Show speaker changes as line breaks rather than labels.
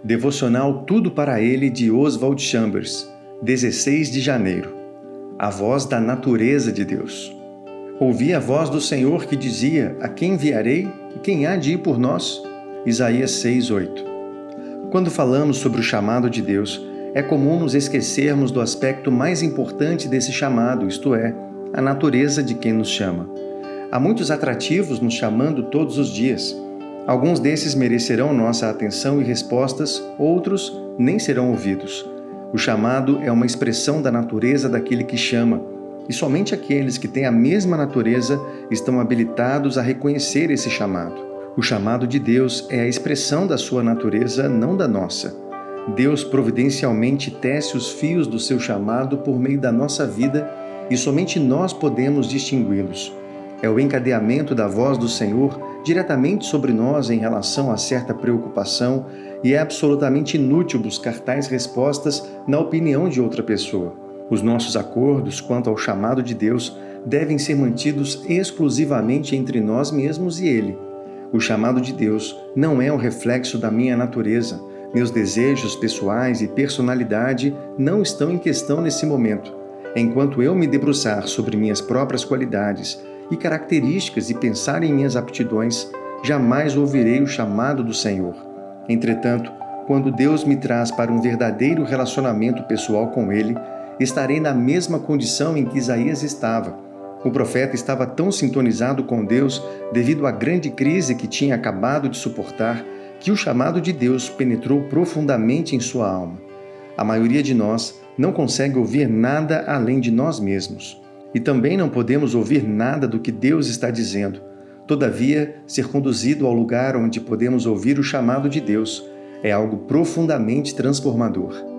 Devocional Tudo para Ele de Oswald Chambers, 16 de janeiro. A voz da natureza de Deus. Ouvi a voz do Senhor que dizia: A quem enviarei e quem há de ir por nós? Isaías 6:8. Quando falamos sobre o chamado de Deus, é comum nos esquecermos do aspecto mais importante desse chamado, isto é, a natureza de quem nos chama. Há muitos atrativos nos chamando todos os dias. Alguns desses merecerão nossa atenção e respostas, outros nem serão ouvidos. O chamado é uma expressão da natureza daquele que chama, e somente aqueles que têm a mesma natureza estão habilitados a reconhecer esse chamado. O chamado de Deus é a expressão da sua natureza, não da nossa. Deus providencialmente tece os fios do seu chamado por meio da nossa vida e somente nós podemos distingui-los. É o encadeamento da voz do Senhor diretamente sobre nós em relação a certa preocupação e é absolutamente inútil buscar tais respostas na opinião de outra pessoa. Os nossos acordos quanto ao chamado de Deus devem ser mantidos exclusivamente entre nós mesmos e Ele. O chamado de Deus não é um reflexo da minha natureza. Meus desejos pessoais e personalidade não estão em questão nesse momento. Enquanto eu me debruçar sobre minhas próprias qualidades e características e pensar em minhas aptidões, jamais ouvirei o chamado do Senhor. Entretanto, quando Deus me traz para um verdadeiro relacionamento pessoal com Ele, estarei na mesma condição em que Isaías estava. O profeta estava tão sintonizado com Deus devido à grande crise que tinha acabado de suportar, que o chamado de Deus penetrou profundamente em sua alma. A maioria de nós não consegue ouvir nada além de nós mesmos. E também não podemos ouvir nada do que Deus está dizendo. Todavia, ser conduzido ao lugar onde podemos ouvir o chamado de Deus é algo profundamente transformador.